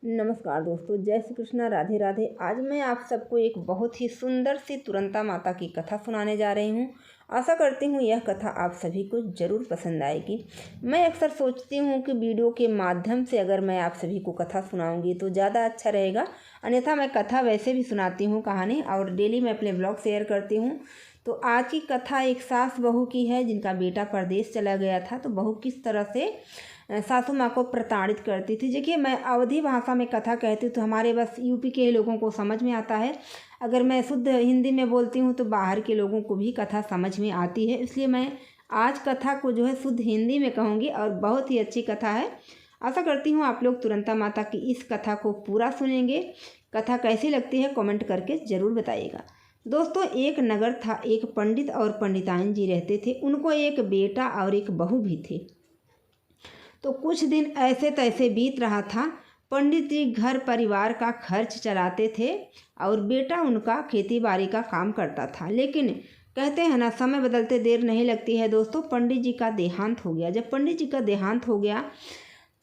नमस्कार दोस्तों, जय श्री कृष्णा, राधे राधे। आज मैं आप सबको एक बहुत ही सुंदर सी तुरंता माता की कथा सुनाने जा रही हूँ। आशा करती हूँ यह कथा आप सभी को ज़रूर पसंद आएगी। मैं अक्सर सोचती हूँ कि वीडियो के माध्यम से अगर मैं आप सभी को कथा सुनाऊंगी तो ज़्यादा अच्छा रहेगा। अन्यथा मैं कथा वैसे भी सुनाती हूँ कहानी, और डेली मैं अपने ब्लॉग शेयर करती हूँ। तो आज की कथा एक सास बहू की है जिनका बेटा परदेश चला गया था। तो बहू किस तरह से सासू माँ को प्रताड़ित करती थी। देखिए, मैं अवधी भाषा में कथा कहती हूँ तो हमारे बस यूपी के लोगों को समझ में आता है। अगर मैं शुद्ध हिंदी में बोलती हूँ तो बाहर के लोगों को भी कथा समझ में आती है। इसलिए मैं आज कथा को जो है शुद्ध हिंदी में कहूँगी, और बहुत ही अच्छी कथा है। आशा करती हूँ आप लोग तुरंता माता की इस कथा को पूरा सुनेंगे। कथा कैसी लगती है कमेंट करके ज़रूर बताइएगा। दोस्तों, एक नगर था, एक पंडित और पंडिताइन जी रहते थे। उनको एक बेटा और एक बहू भी थे। तो कुछ दिन ऐसे तैसे बीत रहा था। पंडित जी घर परिवार का खर्च चलाते थे और बेटा उनका खेती बाड़ी का काम करता था। लेकिन कहते हैं ना, समय बदलते देर नहीं लगती है। दोस्तों, पंडित जी का देहांत हो गया। जब पंडित जी का देहांत हो गया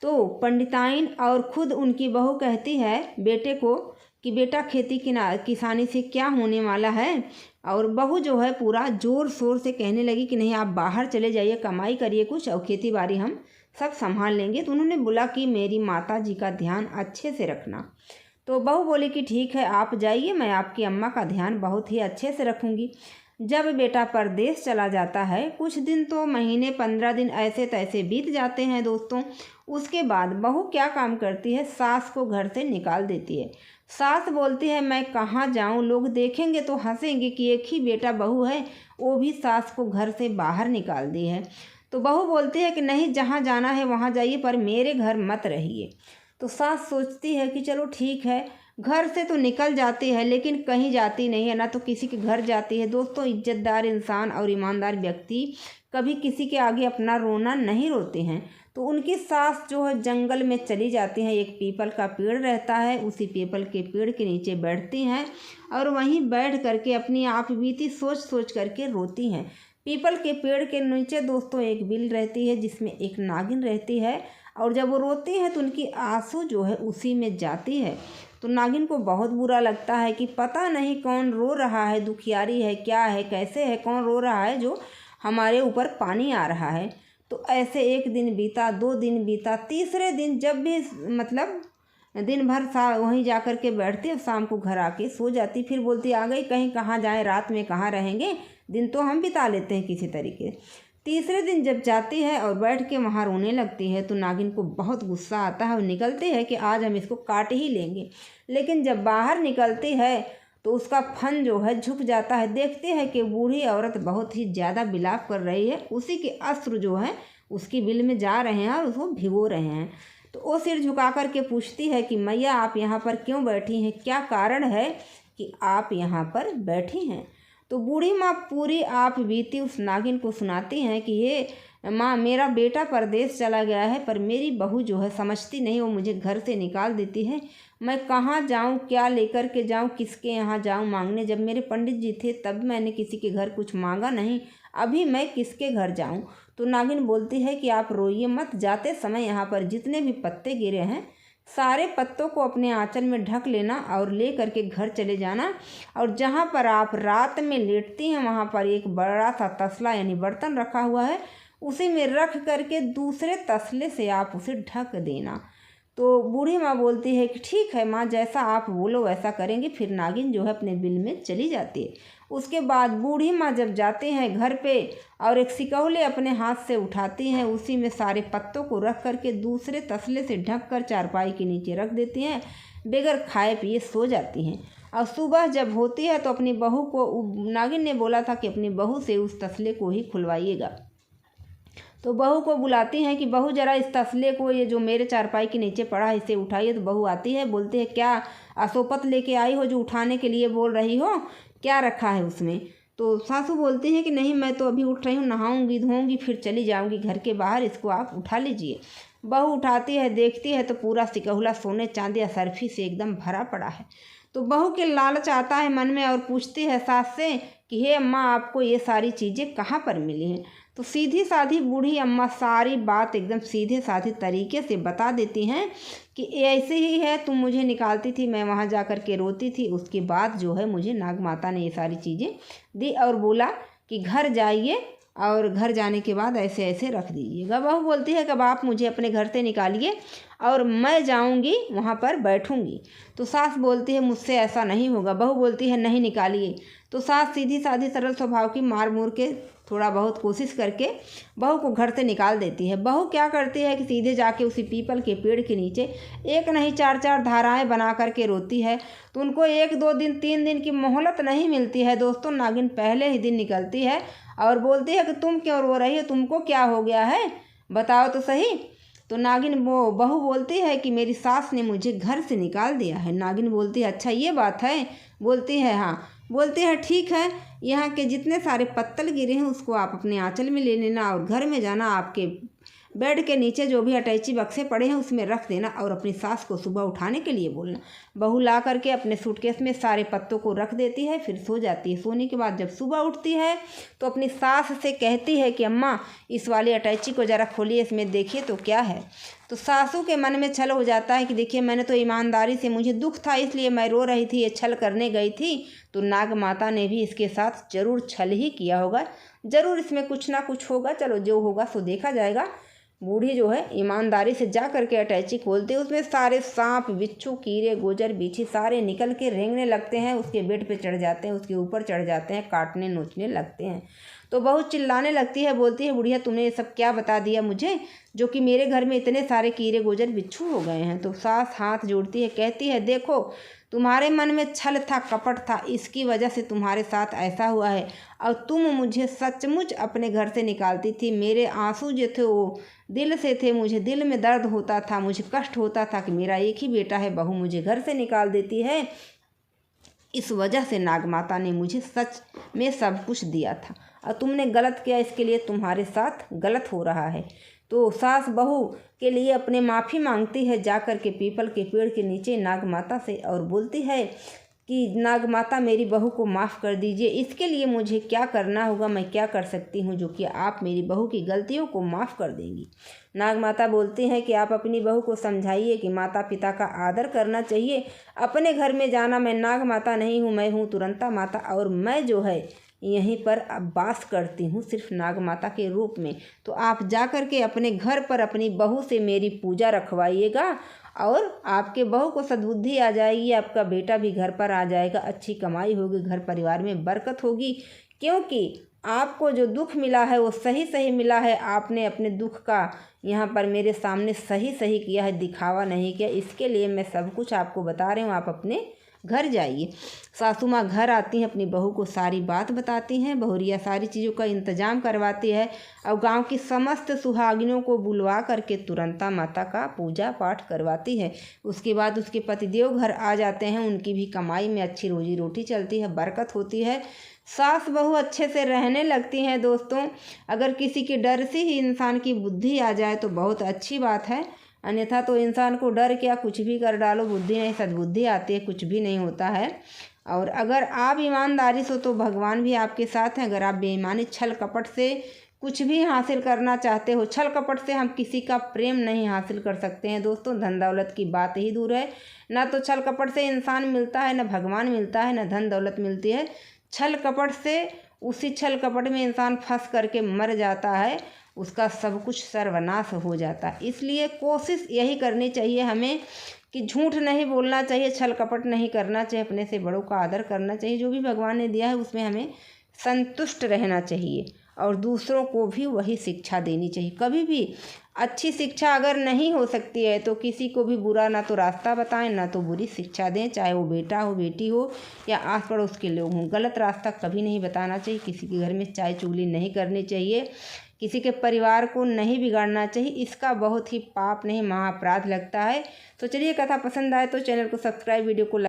तो पंडिताइन और खुद उनकी बहू कहती है बेटे को कि बेटा, खेती किसानी से क्या होने वाला है। और बहू जो है पूरा जोर शोर से कहने लगी कि नहीं, आप बाहर चले जाइए, कमाई करिए कुछ, और खेती बाड़ी हम सब संभाल लेंगे। तो उन्होंने बोला कि मेरी माता जी का ध्यान अच्छे से रखना। तो बहू बोली कि ठीक है, आप जाइए, मैं आपकी अम्मा का ध्यान बहुत ही अच्छे से रखूँगी। जब बेटा परदेश चला जाता है, कुछ दिन तो महीने 15 दिन ऐसे तैसे बीत जाते हैं दोस्तों। उसके बाद बहू क्या काम करती है, सास को घर से निकाल देती है। सास बोलती है मैं कहाँ जाऊँ, लोग देखेंगे तो हंसेंगे कि एक ही बेटा बहू है, वो भी सास को घर से बाहर निकाल दी है। तो बहू बोलती है कि नहीं, जहाँ जाना है वहाँ जाइए, पर मेरे घर मत रहिए। तो सास सोचती है कि चलो ठीक है, घर से तो निकल जाती है लेकिन कहीं जाती नहीं है, ना तो किसी के घर जाती है। दोस्तों, इज्जतदार इंसान और ईमानदार व्यक्ति कभी किसी के आगे अपना रोना नहीं रोते हैं। तो उनकी सास जो है जंगल में चली जाती हैं। एक पीपल का पेड़ रहता है, उसी पीपल के पेड़ के नीचे बैठती हैं और वहीं बैठ करके अपनी आप बीती सोच सोच करके रोती हैं। पीपल के पेड़ के नीचे दोस्तों एक बिल रहती है जिसमें एक नागिन रहती है, और जब वो रोती है तो उनकी आंसू जो है उसी में जाती है। तो नागिन को बहुत बुरा लगता है कि पता नहीं कौन रो रहा है, दुखियारी है, क्या है, कैसे है, कौन रो रहा है जो हमारे ऊपर पानी आ रहा है। तो ऐसे एक दिन बीता, 2 दिन बीता, तीसरे दिन जब भी मतलब दिन भर वहीं जा कर के बैठती है, शाम को घर आके सो जाती। फिर बोलती आ गई, कहीं कहाँ जाएं, रात में कहाँ रहेंगे, दिन तो हम बिता लेते हैं किसी तरीके। तीसरे दिन जब जाती है और बैठ के वहाँ रोने लगती है तो नागिन को बहुत गुस्सा आता है और निकलती है कि आज हम इसको काट ही लेंगे। लेकिन जब बाहर निकलती है तो उसका फन जो है झुक जाता है। देखती है कि बूढ़ी औरत बहुत ही ज़्यादा विलाप कर रही है, उसी के अश्रु जो है उसकी बिल में जा रहे हैं और उसको भिगो रहे हैं। तो वो सिर झुका कर के पूछती है कि मैया, आप यहाँ पर क्यों बैठी हैं, क्या कारण है कि आप यहाँ पर बैठी हैं। तो बूढ़ी माँ पूरी आप बीती उस नागिन को सुनाती हैं कि ये माँ, मेरा बेटा परदेश चला गया है, पर मेरी बहू जो है समझती नहीं, वो मुझे घर से निकाल देती है। मैं कहाँ जाऊँ, क्या लेकर के जाऊँ, किसके यहाँ जाऊँ मांगने। जब मेरे पंडित जी थे तब मैंने किसी के घर कुछ मांगा नहीं, अभी मैं किसके घर जाऊँ। तो नागिन बोलती है कि आप रोइए मत, जाते समय यहाँ पर जितने भी पत्ते गिरे हैं सारे पत्तों को अपने आंचल में ढक लेना और ले करके घर चले जाना, और जहाँ पर आप रात में लेटती हैं वहाँ पर एक बड़ा सा तसला यानी बर्तन रखा हुआ है, उसी में रख करके दूसरे तसले से आप उसे ढक देना। तो बूढ़ी माँ बोलती है कि ठीक है माँ, जैसा आप बोलो वैसा करेंगे। फिर नागिन जो है अपने बिल में चली जाती है। उसके बाद बूढ़ी माँ जब जाते हैं घर पे और एक सिकौले अपने हाथ से उठाती हैं, उसी में सारे पत्तों को रख करके दूसरे तसले से ढक कर चारपाई के नीचे रख देती हैं। बगैर खाए पिए सो जाती हैं। और सुबह जब होती है तो अपनी बहू को, नागिन ने बोला था कि अपनी बहू से उस तसले को ही खुलवाइएगा। तो बहू को बुलाती हैं कि बहू जरा इस तसले को, ये जो मेरे चारपाई के नीचे पड़ा है, इसे उठाइए। तो बहू आती है, बोलती है क्या अशोपत लेके आई हो जो उठाने के लिए बोल रही हो, क्या रखा है उसमें। तो सासू बोलती हैं कि नहीं, मैं तो अभी उठ रही हूँ, नहाऊंगी धोऊंगी फिर चली जाऊंगी घर के बाहर, इसको आप उठा लीजिए। बहू उठाती है, देखती है तो पूरा सिकहुला सोने चांदी या सर्फी से एकदम भरा पड़ा है। तो बहू के लालच आता है मन में और पूछती है सास से कि हे अम्मा, आपको ये सारी चीज़ें कहाँ पर मिली हैं। तो सीधी साधी बूढ़ी अम्मा सारी बात एकदम सीधे साधे तरीके से बता देती हैं कि ऐसे ही है, तुम मुझे निकालती थी, मैं वहाँ जा कर के रोती थी, उसके बाद जो है मुझे नाग माता ने ये सारी चीज़ें दी और बोला कि घर जाइए और घर जाने के बाद ऐसे ऐसे रख दीजिएगा। बहू बोलती है कि अब आप मुझे अपने घर से निकालिए और मैं जाऊंगी वहाँ पर बैठूंगी। तो सास बोलती है मुझसे ऐसा नहीं होगा। बहू बोलती है नहीं निकालिए। तो सास सीधी साधी सरल स्वभाव की मार मूर के थोड़ा बहुत कोशिश करके बहू को घर से निकाल देती है। बहू क्या करती है कि सीधे जाके उसी पीपल के पेड़ के नीचे एक नहीं चार चार धाराएं बना करके रोती है। तो उनको 1-2 दिन 3 दिन की मोहलत नहीं मिलती है दोस्तों। नागिन पहले ही दिन निकलती है और बोलती है कि तुम क्यों रो रही हो, तुमको क्या हो गया है, बताओ तो सही। तो नागिन बहू बोलती है कि मेरी सास ने मुझे घर से निकाल दिया है। नागिन बोलती है अच्छा ये बात है। बोलती है हाँ। बोलती है ठीक है, यहाँ के जितने सारे पत्तल गिरे हैं उसको आप अपने आंचल में ले लेना और घर में जाना, आपके बेड के नीचे जो भी अटैची बक्से पड़े हैं उसमें रख देना और अपनी सास को सुबह उठाने के लिए बोलना। बहू ला करके अपने सूटकेस में सारे पत्तों को रख देती है, फिर सो जाती है। सोने के बाद जब सुबह उठती है तो अपनी सास से कहती है कि अम्मा इस वाली अटैची को ज़रा खोलिए, इसमें देखिए तो क्या है। तो सासू के मन में छल हो जाता है कि देखिए मैंने तो ईमानदारी से, मुझे दुख था इसलिए मैं रो रही थी, ये छल करने गई थी। तो नाग माता ने भी इसके साथ जरूर छल ही किया होगा, जरूर इसमें कुछ ना कुछ होगा। चलो जो होगा सो देखा जाएगा। बूढ़ी जो है ईमानदारी से जा करके अटैची खोलते हैं, उसमें सारे सांप बिच्छू कीड़े गोजर बिच्छी सारे निकल के रेंगने लगते हैं, उसके बेड पे चढ़ जाते हैं, उसके ऊपर चढ़ जाते हैं, काटने नोचने लगते हैं। तो बहू चिल्लाने लगती है, बोलती है बुढ़िया तुमने ये सब क्या बता दिया मुझे, जो कि मेरे घर में इतने सारे कीड़े गोजर बिच्छू हो गए हैं। तो सास हाथ जोड़ती है, कहती है देखो तुम्हारे मन में छल था, कपट था, इसकी वजह से तुम्हारे साथ ऐसा हुआ है। और तुम मुझे सचमुच अपने घर से निकालती थी, मेरे आंसू जो थे वो दिल से थे, मुझे दिल में दर्द होता था, मुझे कष्ट होता था कि मेरा एक ही बेटा है, बहू मुझे घर से निकाल देती है। इस वजह से नाग माता ने मुझे सच में सब कुछ दिया था और तुमने गलत किया, इसके लिए तुम्हारे साथ गलत हो रहा है। तो सास बहू के लिए अपने माफ़ी मांगती है जा कर के पीपल के पेड़ के नीचे नाग माता से और बोलती है कि नाग माता मेरी बहू को माफ़ कर दीजिए, इसके लिए मुझे क्या करना होगा, मैं क्या कर सकती हूँ जो कि आप मेरी बहू की गलतियों को माफ़ कर देंगी। नाग माता बोलती हैं कि आप अपनी बहू को समझाइए कि माता पिता का आदर करना चाहिए, अपने घर में जाना, मैं नाग माता नहीं हूँ, मैं हूँ तुरंता माता और मैं जो है यहीं पर अब वास करती हूँ सिर्फ नाग माता के रूप में। तो आप जा कर के अपने घर पर अपनी बहू से मेरी पूजा रखवाइएगा और आपके बहू को सद्बुद्धि आ जाएगी, आपका बेटा भी घर पर आ जाएगा, अच्छी कमाई होगी, घर परिवार में बरकत होगी। क्योंकि आपको जो दुख मिला है वो सही सही मिला है, आपने अपने दुख का यहाँ पर मेरे सामने सही सही किया है, दिखावा नहीं किया। इसके लिए मैं सब कुछ आपको बता रही हूँ, आप अपने घर जाइए। सासू माँ घर आती हैं, अपनी बहू को सारी बात बताती हैं, बहुरिया सारी चीज़ों का इंतजाम करवाती है और गांव की समस्त सुहागिनों को बुलवा करके तुरंता माता का पूजा पाठ करवाती है। उसके बाद उसके पतिदेव घर आ जाते हैं, उनकी भी कमाई में अच्छी रोजी रोटी चलती है, बरकत होती है, सास बहू अच्छे से रहने लगती हैं। दोस्तों अगर किसी के डर से ही इंसान की बुद्धि आ जाए तो बहुत अच्छी बात है, अन्यथा तो इंसान को डर क्या, कुछ भी कर डालो, बुद्धि नहीं सद्बुद्धि आती है, कुछ भी नहीं होता है। और अगर आप ईमानदारी से तो भगवान भी आपके साथ हैं। अगर आप बेईमानी छल कपट से कुछ भी हासिल करना चाहते हो, छल कपट से हम किसी का प्रेम नहीं हासिल कर सकते हैं दोस्तों। धन दौलत की बात ही दूर है, ना तो छल कपट से इंसान मिलता है, ना भगवान मिलता है, ना धन दौलत मिलती है। छल कपट से उसी छल कपट में इंसान फंस करके मर जाता है, उसका सब कुछ सर्वनाश हो जाता है। इसलिए कोशिश यही करनी चाहिए हमें कि झूठ नहीं बोलना चाहिए, छल कपट नहीं करना चाहिए, अपने से बड़ों का आदर करना चाहिए, जो भी भगवान ने दिया है उसमें हमें संतुष्ट रहना चाहिए और दूसरों को भी वही शिक्षा देनी चाहिए। कभी भी अच्छी शिक्षा अगर नहीं हो सकती है तो किसी को भी बुरा ना तो रास्ता बताएं, ना तो बुरी शिक्षा दें, चाहे वो बेटा हो, बेटी हो या आस पड़ोस के लोग हों। गलत रास्ता कभी नहीं बताना चाहिए, किसी के घर में चाय चुगली नहीं करनी चाहिए, किसी के परिवार को नहीं बिगाड़ना चाहिए, इसका बहुत ही पाप नहीं महाअपराध लगता है। तो चलिए कथा पसंद आए तो चैनल को सब्सक्राइब, वीडियो को